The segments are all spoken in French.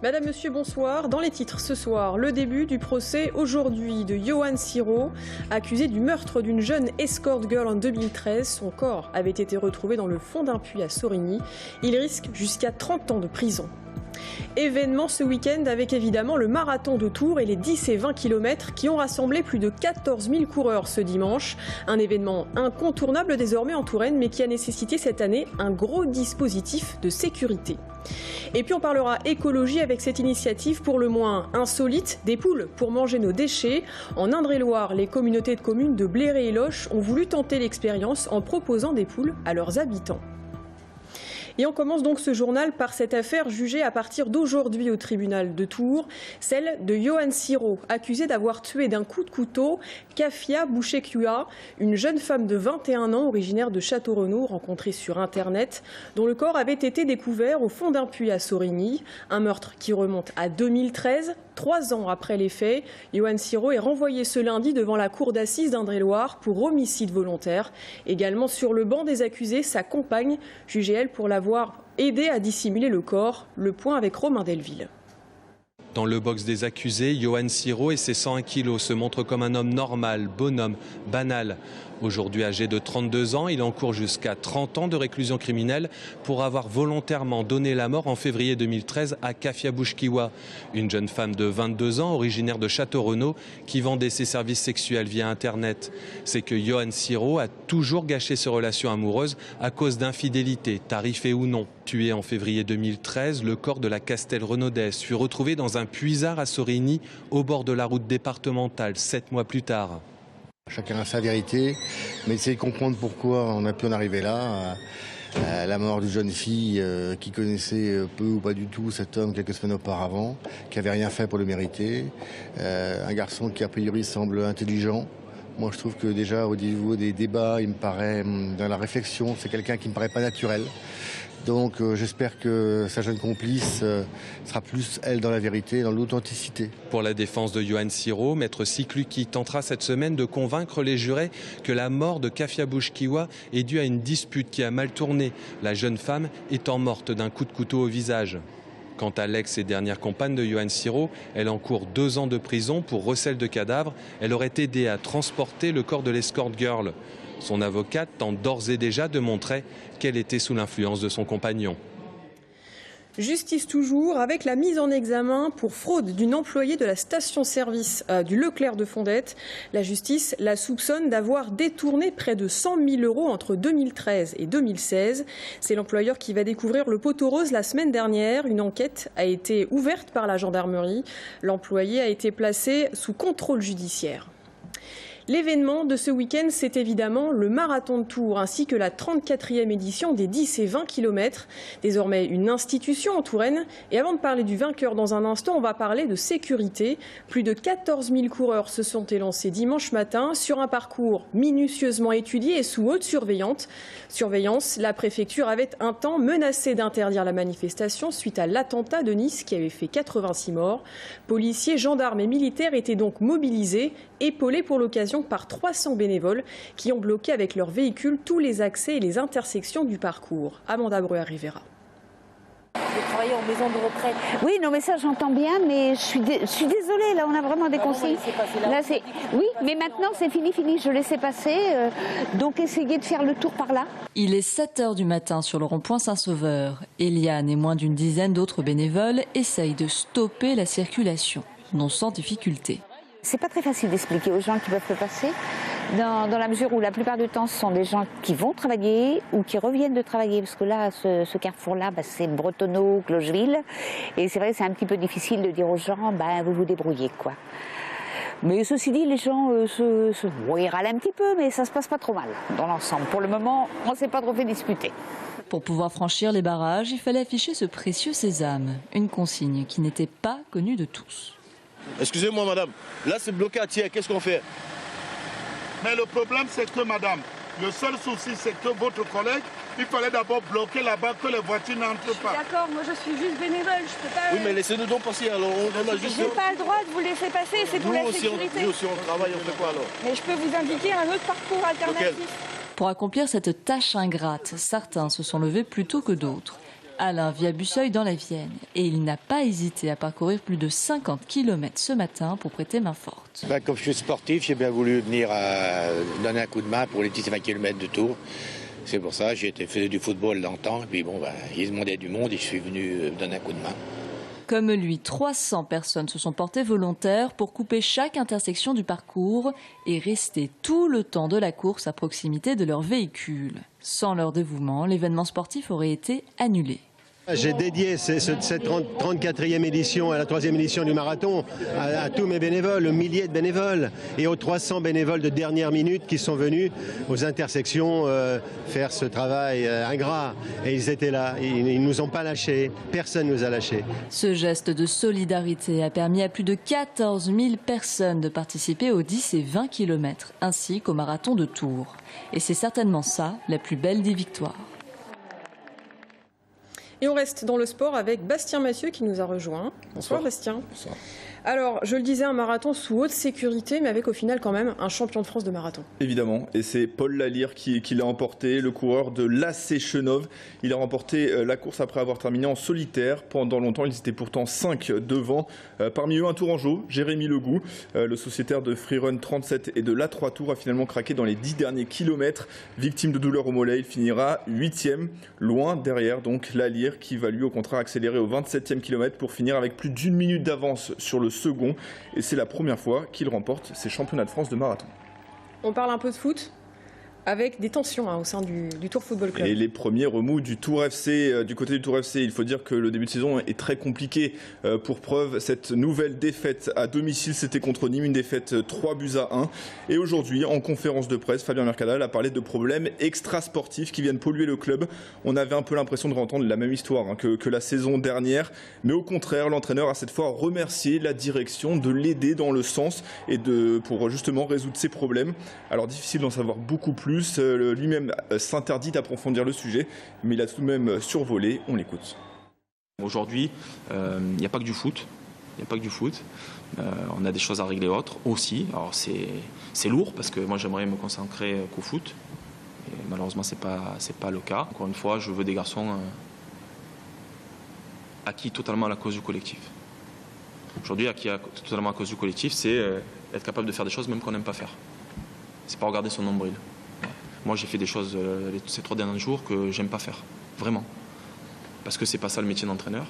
Madame, Monsieur, bonsoir. Dans les titres ce soir, le début du procès aujourd'hui de Yohan Siro, accusé du meurtre d'une jeune escort girl en 2013. Son corps avait été retrouvé dans le fond d'un puits à Sorigny. Il risque jusqu'à 30 ans de prison. Événement ce week-end avec évidemment le marathon de Tours et les 10 et 20 km qui ont rassemblé plus de 14 000 coureurs ce dimanche. Un événement incontournable désormais en Touraine mais qui a nécessité cette année un gros dispositif de sécurité. Et puis on parlera écologie avec cette initiative pour le moins insolite, des poules pour manger nos déchets. En Indre-et-Loire, les communautés de communes de Bléré et Loches ont voulu tenter l'expérience en proposant des poules à leurs habitants. Et on commence donc ce journal par cette affaire jugée à partir d'aujourd'hui au tribunal de Tours, celle de Yohan Siro, accusé d'avoir tué d'un coup de couteau Kafia Bouchekua, une jeune femme de 21 ans originaire de Château-Renaud rencontrée sur Internet, dont le corps avait été découvert au fond d'un puits à Sorigny. Un meurtre qui remonte à 2013. 3 ans après les faits, Yohan Siro est renvoyé ce lundi devant la cour d'assises d'Indre-et-Loire pour homicide volontaire. Également sur le banc des accusés, sa compagne, jugée elle pour l'avoir aidé à dissimuler le corps. Le point avec Romain Delville. Dans le box des accusés, Yohan Siro et ses 101 kilos se montrent comme un homme normal, bonhomme, banal. Aujourd'hui âgé de 32 ans, il encourt jusqu'à 30 ans de réclusion criminelle pour avoir volontairement donné la mort en février 2013 à Kafia Bouchekua, une jeune femme de 22 ans originaire de Château-Renaud qui vendait ses services sexuels via Internet. C'est que Yohan Siro a toujours gâché ses relations amoureuses à cause d'infidélité, tarifée ou non. Tué en février 2013, le corps de la Castel-Renaudaise fut retrouvé dans un puisard à Sorigny, au bord de la route départementale, 7 mois plus tard. Chacun a sa vérité, mais essayer de comprendre pourquoi on a pu en arriver là. La mort d'une jeune fille qui connaissait peu ou pas du tout cet homme quelques semaines auparavant, qui n'avait rien fait pour le mériter. Un garçon qui a priori semble intelligent. Moi je trouve que déjà au niveau des débats, il me paraît, dans la réflexion, c'est quelqu'un qui ne me paraît pas naturel. Donc j'espère que sa jeune complice sera plus, elle, dans la vérité, dans l'authenticité. Pour la défense de Yohan Siro, maître Sikluki tentera cette semaine de convaincre les jurés que la mort de Kafia Bouchekua est due à une dispute qui a mal tourné, la jeune femme étant morte d'un coup de couteau au visage. Quant à l'ex et dernière compagne de Yohan Siro, elle encourt 2 ans de prison pour recel de cadavre. Elle aurait aidé à transporter le corps de l'escort girl. Son avocate tente d'ores et déjà de montrer qu'elle était sous l'influence de son compagnon. Justice toujours, avec la mise en examen pour fraude d'une employée de la station-service du Leclerc de Fondette. La justice la soupçonne d'avoir détourné près de 100 000 € entre 2013 et 2016. C'est l'employeur qui va découvrir le poteau rose la semaine dernière. Une enquête a été ouverte par la gendarmerie. L'employé a été placé sous contrôle judiciaire. L'événement de ce week-end, c'est évidemment le marathon de Tours ainsi que la 34e édition des 10 et 20 km. Désormais une institution en Touraine. Et avant de parler du vainqueur dans un instant, on va parler de sécurité. Plus de 14 000 coureurs se sont élancés dimanche matin sur un parcours minutieusement étudié et sous haute surveillance. La préfecture avait un temps menacé d'interdire la manifestation suite à l'attentat de Nice qui avait fait 86 morts. Policiers, gendarmes et militaires étaient donc mobilisés, épaulés pour l'occasion par 300 bénévoles qui ont bloqué avec leurs véhicules tous les accès et les intersections du parcours. Amanda Breuer-Rivera. De travailler en maison de retraite. Oui, non, mais ça j'entends bien, mais je suis désolée, là on a vraiment des consignes. Là, oui, mais maintenant c'est fini, je laissais passer, donc essayez de faire le tour par là. Il est 7h du matin sur le rond-point Saint-Sauveur. Eliane et moins d'une dizaine d'autres bénévoles essayent de stopper la circulation, non sans difficulté. C'est pas très facile d'expliquer aux gens qui peuvent le passer, dans la mesure où la plupart du temps ce sont des gens qui vont travailler ou qui reviennent de travailler, parce que là, ce carrefour-là, c'est Bretonneau, Clocheville, et c'est vrai que c'est un petit peu difficile de dire aux gens, vous vous débrouillez, quoi. Mais ceci dit, les gens ils râlent un petit peu, mais ça se passe pas trop mal dans l'ensemble. Pour le moment, on s'est pas trop fait disputer. Pour pouvoir franchir les barrages, il fallait afficher ce précieux sésame, une consigne qui n'était pas connue de tous. Excusez-moi madame, là c'est bloqué à tiers, qu'est-ce qu'on fait? Mais le problème c'est que madame, le seul souci c'est que votre collègue, il fallait d'abord bloquer là-bas que les voitures n'entrent pas. D'accord, moi je suis juste bénévole, je peux pas... Oui mais laissez-nous donc passer alors, on a juste... J'ai pas le droit de vous laisser passer, c'est pour la sécurité. Nous aussi on travaille, on fait quoi alors? Mais je peux vous indiquer un autre parcours alternatif. Pour accomplir cette tâche ingrate, certains se sont levés plus tôt que d'autres. Alain vit à Busseuil dans la Vienne et il n'a pas hésité à parcourir plus de 50 km ce matin pour prêter main forte. Comme je suis sportif, j'ai bien voulu venir donner un coup de main pour les petits 20 km de Tours. C'est pour ça, j'ai fait du football longtemps et puis ils demandaient du monde et je suis venu donner un coup de main. Comme lui, 300 personnes se sont portées volontaires pour couper chaque intersection du parcours et rester tout le temps de la course à proximité de leur véhicule. Sans leur dévouement, l'événement sportif aurait été annulé. J'ai dédié cette 34e édition à la 3e édition du marathon à tous mes bénévoles, aux milliers de bénévoles et aux 300 bénévoles de dernière minute qui sont venus aux intersections faire ce travail ingrat. Et ils étaient là, ils ne nous ont pas lâchés, personne ne nous a lâchés. Ce geste de solidarité a permis à plus de 14 000 personnes de participer aux 10 et 20 km, ainsi qu'au marathon de Tours. Et c'est certainement ça, la plus belle des victoires. Et on reste dans le sport avec Bastien Mathieu qui nous a rejoint. Bonsoir Bastien. Bonsoir. Alors, je le disais, un marathon sous haute sécurité, mais avec au final quand même un champion de France de marathon. Évidemment, et c'est Paul Lalire qui l'a emporté, le coureur de l'AC Chenov. Il a remporté la course après avoir terminé en solitaire. Pendant longtemps, ils étaient pourtant 5 devant. Parmi eux, un Tourangeau, Jérémy Legout, le sociétaire de Freerun 37 et de l'A3 Tours, a finalement craqué dans les 10 derniers kilomètres. Victime de douleurs au mollet, il finira 8e, loin derrière donc Lalire, qui va lui au contraire accélérer au 27e kilomètre pour finir avec plus d'1 minute d'avance sur le second. Et c'est la première fois qu'il remporte ces championnats de France de marathon. On parle un peu de foot avec des tensions au sein du Tours Football Club. Et les premiers remous du Tours FC, du côté du Tours FC, il faut dire que le début de saison est très compliqué. Pour preuve, cette nouvelle défaite à domicile, c'était contre Nîmes, une défaite 3-1. Et aujourd'hui, en conférence de presse, Fabien Mercadal a parlé de problèmes extrasportifs qui viennent polluer le club. On avait un peu l'impression de entendre la même histoire que la saison dernière. Mais au contraire, l'entraîneur a cette fois remercié la direction de l'aider dans le sens et pour justement résoudre ces problèmes. Alors difficile d'en savoir beaucoup plus. Lui-même s'interdit d'approfondir le sujet, mais il a tout de même survolé. On l'écoute. Aujourd'hui, il n'y a pas que du foot. On a des choses à régler autres aussi. Alors c'est lourd parce que moi j'aimerais me concentrer qu'au foot. Et malheureusement, c'est pas le cas. Encore une fois, je veux des garçons acquis totalement à la cause du collectif. Aujourd'hui, acquis totalement à la cause du collectif, c'est être capable de faire des choses même qu'on n'aime pas faire. C'est pas regarder son nombril. Moi, j'ai fait des choses ces 3 derniers jours que j'aime pas faire, vraiment. Parce que c'est pas ça le métier d'entraîneur.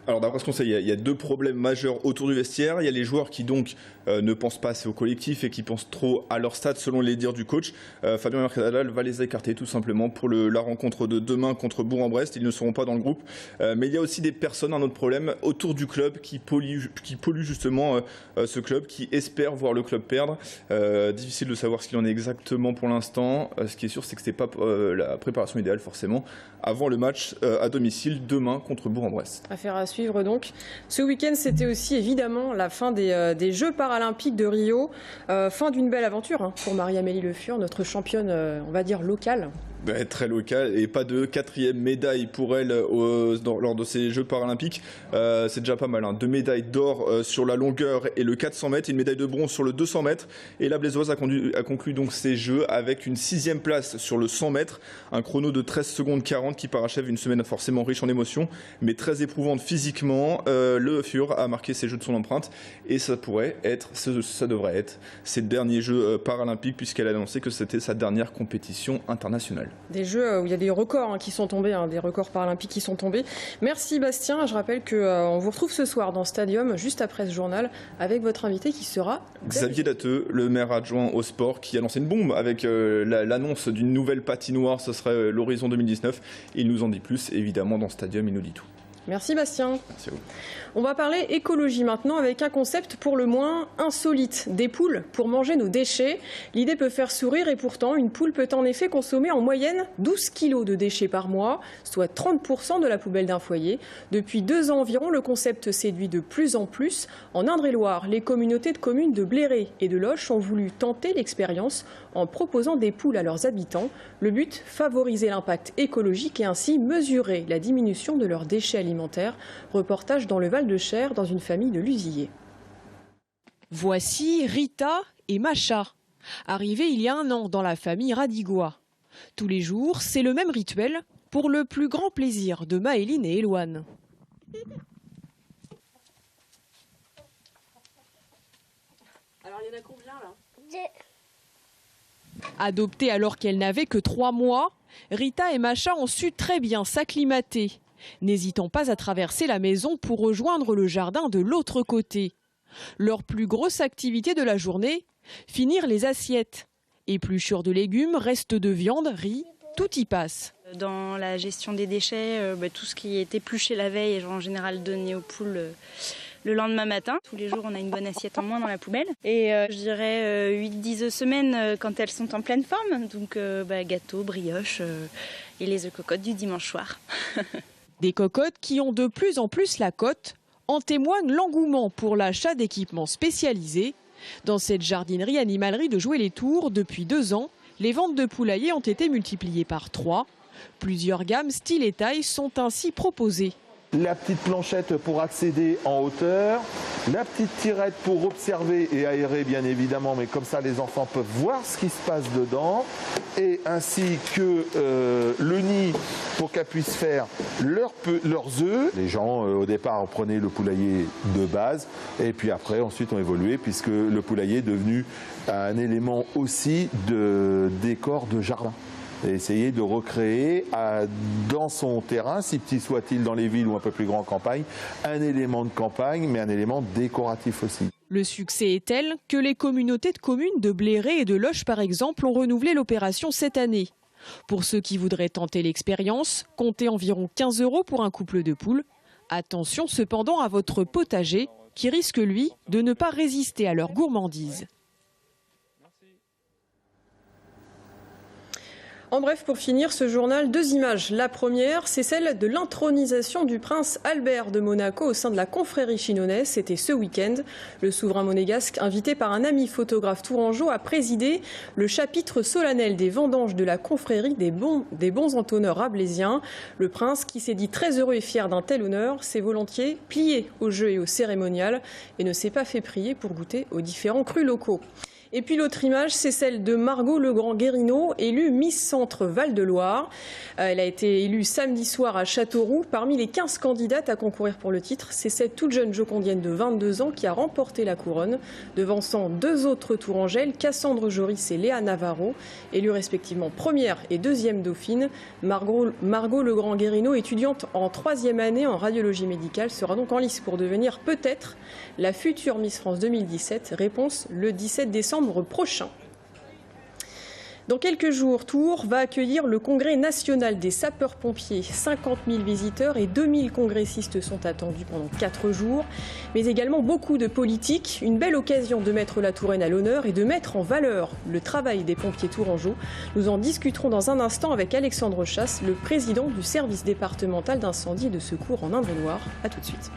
Alors d'après ce qu'on sait, il y a 2 problèmes majeurs autour du vestiaire. Il y a les joueurs qui donc ne pensent pas assez au collectif et qui pensent trop à leur stade selon les dires du coach. Fabien Mercadal va les écarter tout simplement pour la rencontre de demain contre Bourg-en-Brest. Ils ne seront pas dans le groupe. Mais il y a aussi des personnes, un autre problème, autour du club qui polluent justement ce club, qui espèrent voir le club perdre. Difficile de savoir ce qu'il en est exactement pour l'instant. Ce qui est sûr, c'est que ce n'est pas la préparation idéale forcément avant le match à domicile demain contre Bourg-en-Brest. Affaire à suivre donc. Ce week-end, c'était aussi évidemment la fin des Jeux paralympiques de Rio. Fin d'une belle aventure pour Marie-Amélie Le Fur, notre championne, on va dire, locale. Très local et pas de 4e médaille pour elle lors de ces Jeux paralympiques. C'est déjà pas mal. 2 médailles d'or sur la longueur et le 400 mètres, une médaille de bronze sur le 200 mètres. Et la Blaisoise a conclu donc ces Jeux avec une 6e place sur le 100 mètres. Un chrono de 13 secondes 40 qui parachève une semaine forcément riche en émotions, mais très éprouvante physiquement. Le Fur a marqué ces Jeux de son empreinte et ça devrait être ses derniers Jeux paralympiques puisqu'elle a annoncé que c'était sa dernière compétition internationale. Des Jeux où il y a des records qui sont tombés, des records paralympiques qui sont tombés. Merci Bastien. Je rappelle qu'on vous retrouve ce soir dans Stadium, juste après ce journal, avec votre invité qui sera Xavier Datteux, le maire adjoint au sport, qui a lancé une bombe avec l'annonce d'une nouvelle patinoire. Ce serait l'horizon 2019. Il nous en dit plus, évidemment, dans Stadium, il nous dit tout. Merci Bastien. Merci à vous. On va parler écologie maintenant avec un concept pour le moins insolite. Des poules pour manger nos déchets. L'idée peut faire sourire et pourtant une poule peut en effet consommer en moyenne 12 kilos de déchets par mois, soit 30% de la poubelle d'un foyer. Depuis 2 ans environ, le concept séduit de plus en plus. En Indre-et-Loire, les communautés de communes de Bléré et de Loches ont voulu tenter l'expérience en proposant des poules à leurs habitants. Le but, favoriser l'impact écologique et ainsi mesurer la diminution de leurs déchets alimentaires. Reportage dans le Val-de-Cher dans une famille de Lusier. Voici Rita et Macha, arrivés il y a 1 an dans la famille Radigois. Tous les jours, c'est le même rituel pour le plus grand plaisir de Maëline et Éloane. Alors il y en a combien là ? Adoptées alors qu'elles n'avaient que 3 mois, Rita et Macha ont su très bien s'acclimater, n'hésitant pas à traverser la maison pour rejoindre le jardin de l'autre côté. Leur plus grosse activité de la journée, finir les assiettes. Épluchure de légumes, restes de viande, riz, tout y passe. Dans la gestion des déchets, tout ce qui est épluché la veille est en général donné aux poules le lendemain matin. Tous les jours, on a une bonne assiette en moins dans la poubelle. Et je dirais 8-10 semaines quand elles sont en pleine forme. Donc gâteaux, brioches et les œufs cocottes du dimanche soir. Des cocottes qui ont de plus en plus la cote. En témoigne l'engouement pour l'achat d'équipements spécialisés. Dans cette jardinerie-animalerie de Joué-les-Tours, depuis 2 ans, les ventes de poulaillers ont été multipliées par 3. Plusieurs gammes, styles et tailles sont ainsi proposées. La petite planchette pour accéder en hauteur, la petite tirette pour observer et aérer bien évidemment, mais comme ça les enfants peuvent voir ce qui se passe dedans, et ainsi que le nid pour qu'elles puissent faire leurs œufs. Les gens au départ prenaient le poulailler de base et puis après ensuite ont évolué puisque le poulailler est devenu un élément aussi de décor de jardin. Et essayer de recréer dans son terrain, si petit soit-il dans les villes ou un peu plus grand en campagne, un élément de campagne, mais un élément décoratif aussi. Le succès est tel que les communautés de communes de Bléré et de Loches, par exemple, ont renouvelé l'opération cette année. Pour ceux qui voudraient tenter l'expérience, comptez environ 15 € pour un couple de poules. Attention cependant à votre potager, qui risque, lui, de ne pas résister à leur gourmandise. En bref, pour finir ce journal, 2 images. La première, c'est celle de l'intronisation du prince Albert de Monaco au sein de la confrérie chinonnaise. C'était ce week-end. Le souverain monégasque, invité par un ami photographe tourangeau, a présidé le chapitre solennel des vendanges de la confrérie des bons entonneurs rabelaisiens. Le prince, qui s'est dit très heureux et fier d'un tel honneur, s'est volontiers plié au jeu et au cérémonial et ne s'est pas fait prier pour goûter aux différents crus locaux. Et puis l'autre image, c'est celle de Margot Legrand-Guérino, élue Miss Centre Val-de-Loire. Elle a été élue samedi soir à Châteauroux. Parmi les 15 candidates à concourir pour le titre, c'est cette toute jeune jocondienne de 22 ans qui a remporté la couronne, devançant 2 autres tourangelles, Cassandre Joris et Léa Navarro, élues respectivement première et deuxième dauphine. Margot Legrand-Guérino, étudiante en 3e année en radiologie médicale, sera donc en lice pour devenir peut-être la future Miss France 2017. Réponse le 17 décembre prochain. Dans quelques jours, Tours va accueillir le congrès national des sapeurs-pompiers. 50 000 visiteurs et 2000 congressistes sont attendus pendant 4 jours, mais également beaucoup de politiques. Une belle occasion de mettre la Touraine à l'honneur et de mettre en valeur le travail des pompiers tourangeaux. Nous en discuterons dans un instant avec Alexandre Chasse, le président du service départemental d'incendie et de secours en Indre-et-Loire. A tout de suite.